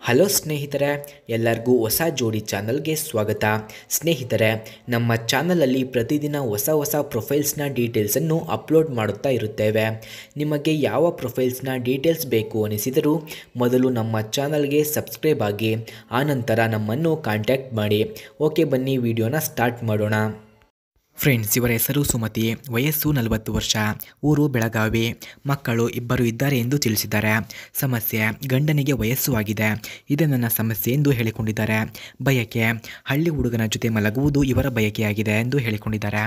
Hello ಸ್ನೇಹಿತರೆ, ಎಲ್ಲರಿಗೂ ಹೊಸ ಜೋಡಿ ಚಾನಲ್ಗೆ ಸ್ವಾಗತ. ಸ್ನೇಹಿತರೆ, ನಮ್ಮ ಚಾನಲಲ್ಲಿ ಪ್ರತಿದಿನ ಹೊಸ ಪ್ರೊಫೈಲ್ಸ್ನ ಡೀಟೇಲ್ಸನ್ನು ಅಪ್ಲೋಡ್ ಮಾಡುತ್ತಾ ಇರುತ್ತೇವೆ. ನಿಮಗೆ ಯಾವ ಪ್ರೊಫೈಲ್ಸ್ನ ಡೀಟೇಲ್ಸ್ ಬೇಕು ಅನಿಸಿದರೂ ಮೊದಲು ನಮ್ಮ ಚಾನಲ್ಗೆ ಸಬ್ಸ್ಕ್ರೈಬ್ ಆಗಿ ಆನಂತರ ನಮ್ಮನ್ನು ಕಾಂಟ್ಯಾಕ್ಟ್ ಮಾಡಿ. ಓಕೆ, ಬನ್ನಿ ವಿಡಿಯೋನ ಸ್ಟಾರ್ಟ್ ಮಾಡೋಣ. ಫ್ರೆಂಡ್ಸ್, ಇವರ ಹೆಸರು ಸುಮತಿ, ವಯಸ್ಸು 40 ವರ್ಷ, ಊರು ಬೆಳಗಾವಿ, ಮಕ್ಕಳು 2 ಇದ್ದಾರೆ ಎಂದು ತಿಳಿಸಿದ್ದಾರೆ. ಸಮಸ್ಯೆ: ಗಂಡನಿಗೆ ವಯಸ್ಸು ಆಗಿದೆ, ಇದೇ ನನ್ನ ಸಮಸ್ಯೆ ಎಂದು ಹೇಳಿಕೊಂಡಿದ್ದಾರೆ. ಬಯಕೆ: ಹಳ್ಳಿ ಹುಡುಗನ ಜೊತೆ ಮಲಗುವುದು ಇವರ ಬಯಕೆಯಾಗಿದೆ ಎಂದು ಹೇಳಿಕೊಂಡಿದ್ದಾರೆ.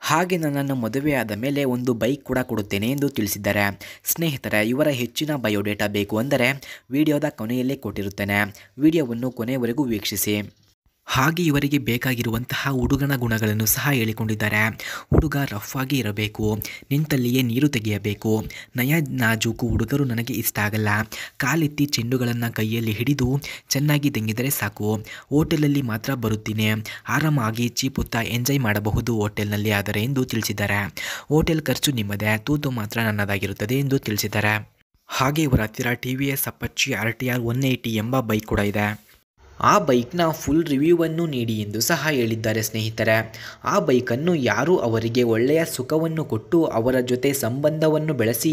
ಹಾಗೆ ನನ್ನನ್ನು ಮದುವೆಯಾದ ಮೇಲೆ ಒಂದು ಬೈಕ್ ಕೂಡ ಕೊಡುತ್ತೇನೆ ಎಂದು ತಿಳಿಸಿದ್ದಾರೆ. ಸ್ನೇಹಿತರೆ, ಇವರ ಹೆಚ್ಚಿನ ಬಯೋಡೇಟಾ ಬೇಕು ಅಂದರೆ ವಿಡಿಯೋದ ಕೊನೆಯಲ್ಲೇ ಕೊಟ್ಟಿರುತ್ತೇನೆ. ವಿಡಿಯೋವನ್ನು ಕೊನೆಯವರೆಗೂ ವೀಕ್ಷಿಸಿ. ಹಾಗೆ ಇವರಿಗೆ ಬೇಕಾಗಿರುವಂತಹ ಹುಡುಗನ ಗುಣಗಳನ್ನು ಸಹ ಹೇಳಿಕೊಂಡಿದ್ದಾರೆ. ಹುಡುಗ ರಫ್ ಆಗಿ ಇರಬೇಕು, ನಿಂತಲ್ಲಿಯೇ ನೀರು ತೆಗೆಯಬೇಕು, ನಯ ನಾಜೂಕು ಹುಡುಗರು ನನಗೆ ಇಷ್ಟ ಆಗಲ್ಲ, ಕಾಲೆತ್ತಿ ಚೆಂಡುಗಳನ್ನು ಕೈಯಲ್ಲಿ ಹಿಡಿದು ಚೆನ್ನಾಗಿ ತೆಗೆದರೆ ಸಾಕು, ಹೋಟೆಲಲ್ಲಿ ಮಾತ್ರ ಬರುತ್ತೀನಿ, ಆರಾಮಾಗಿ ಚೀಪುತ್ತಾ ಎಂಜಾಯ್ ಮಾಡಬಹುದು ಹೋಟೆಲ್ನಲ್ಲಿ ಆದರೆ ಎಂದು ತಿಳಿಸಿದ್ದಾರೆ. ಹೋಟೆಲ್ ಖರ್ಚು ನಿಮ್ಮದೇ, ತೂತು ಮಾತ್ರ ನನ್ನದಾಗಿರುತ್ತದೆ ಎಂದು ತಿಳಿಸಿದ್ದಾರೆ. ಹಾಗೆ ಇವರ ಹತ್ತಿರ TVS ಅಪಾಚೆ RTR 180 ಎಂಬ ಬೈಕ್ ಕೂಡ ಇದೆ. ಆ ಬೈಕ್ನ ಫುಲ್ ರಿವ್ಯೂವನ್ನು ನೀಡಿ ಎಂದು ಸಹ ಹೇಳಿದ್ದಾರೆ. ಸ್ನೇಹಿತರೆ, ಆ ಬೈಕನ್ನು ಯಾರು ಅವರಿಗೆ ಒಳ್ಳೆಯ ಸುಖವನ್ನು ಕೊಟ್ಟು ಅವರ ಜೊತೆ ಸಂಬಂಧವನ್ನು ಬೆಳೆಸಿ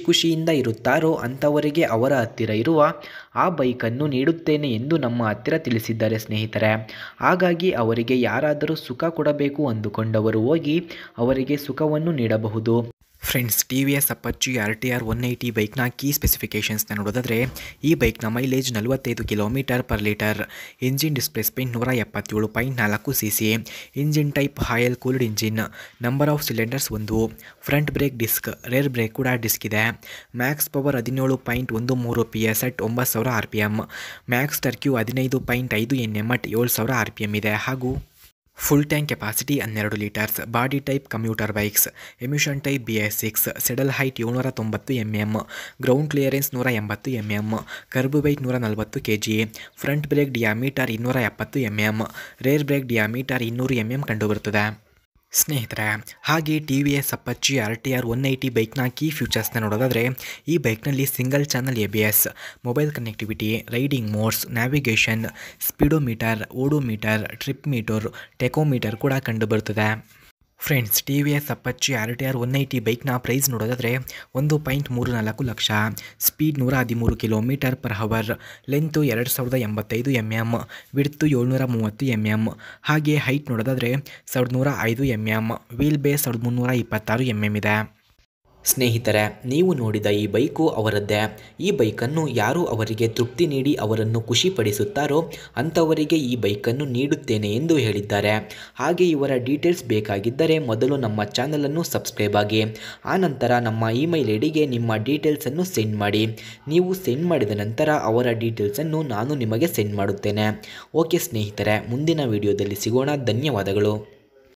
ಖುಷಿಯಿಂದ ಇರುತ್ತಾರೋ ಅಂಥವರಿಗೆ ಅವರ ಹತ್ತಿರ ಇರುವ ಆ ಬೈಕನ್ನು ನೀಡುತ್ತೇನೆ ಎಂದು ನಮ್ಮ ಹತ್ತಿರ ತಿಳಿಸಿದ್ದಾರೆ. ಸ್ನೇಹಿತರೆ, ಹಾಗಾಗಿ ಅವರಿಗೆ ಯಾರಾದರೂ ಸುಖ ಕೊಡಬೇಕು ಅಂದುಕೊಂಡವರು ಹೋಗಿ ಅವರಿಗೆ ಸುಖವನ್ನು ನೀಡಬಹುದು. ಫ್ರೆಂಡ್ಸ್, TVS ಅಪಾಚೆ RTR 180 ಬೈಕ್ನ ಕೀ ಸ್ಪೆಸಿಫಿಕೇಷನ್ಸ್ನ ನೋಡೋದಾದರೆ, ಈ ಬೈಕ್ನ ಮೈಲೇಜ್ 45 km/ಲೀಟರ್, engine displacement 177.4 cc, engine type oil cooled engine, number of cylinders 1, front brake disc, rear brake ಕೂಡ ಡಿಸ್ಕ್ ಇದೆ, max power 17.13 PS at 9000 RPM, max torque 15.5 Nm at 7000 RPM ಇದೆ. ಹಾಗೂ full tank capacity 12 litres. Body type commuter bikes, emission type BS6, saddle height 790 mm, ground clearance 180 mm, kerb weight 140 kg, front break ಡಿಯಾಮೀಟರ್ 270 mm, rear brake ಡಿಯಾಮೀಟರ್ 200 mm ಕಂಡುಬರುತ್ತದೆ. ಸ್ನೇಹಿತರೆ, ಹಾಗೆ TVS Apache RTR 180 ಬೈಕ್ನ key ಫ್ಯೂಚರ್ಸ್ನ ನೋಡೋದಾದರೆ, ಈ ಬೈಕ್ನಲ್ಲಿ single channel ABS, mobile connectivity, riding modes, navigation, speedometer, odometer, trip meter, tachometer ಕೂಡ ಕಂಡುಬರುತ್ತದೆ. Friends, TVS Apache RTR 180 ಬೈಕ್ನ ಪ್ರೈಸ್ ನೋಡೋದಾದರೆ 1.34 lakh, speed 113 km/h, length 2085 mm, width 730 mm, ಹಾಗೆ ಹೈಟ್ ನೋಡೋದಾದರೆ 1105 mm, ವೀಲ್ ಬೇಸ್ 1326 mm ಇದೆ. ಸ್ನೇಹಿತರೆ, ನೀವು ನೋಡಿದ ಈ ಬೈಕು ಅವರದ್ದೇ. ಈ ಬೈಕನ್ನು ಯಾರು ಅವರಿಗೆ ತೃಪ್ತಿ ನೀಡಿ ಅವರನ್ನು ಖುಷಿಪಡಿಸುತ್ತಾರೋ ಅಂಥವರಿಗೆ ಈ ಬೈಕನ್ನು ನೀಡುತ್ತೇನೆ ಎಂದು ಹೇಳಿದ್ದಾರೆ. ಹಾಗೆ ಇವರ ಡೀಟೇಲ್ಸ್ ಬೇಕಾಗಿದ್ದರೆ ಮೊದಲು ನಮ್ಮ ಚಾನಲನ್ನು ಸಬ್ಸ್ಕ್ರೈಬ್ ಆಗಿ ಆನಂತರ ನಮ್ಮ ಇಮೇಲ್ ಐಡಿಗೆ ನಿಮ್ಮ ಡೀಟೇಲ್ಸನ್ನು ಸೆಂಡ್ ಮಾಡಿ. ನೀವು ಸೆಂಡ್ ಮಾಡಿದ ನಂತರ ಅವರ ಡೀಟೇಲ್ಸನ್ನು ನಾನು ನಿಮಗೆ ಸೆಂಡ್ ಮಾಡುತ್ತೇನೆ. ಓಕೆ ಸ್ನೇಹಿತರೆ, ಮುಂದಿನ ವಿಡಿಯೋದಲ್ಲಿ ಸಿಗೋಣ. ಧನ್ಯವಾದಗಳು.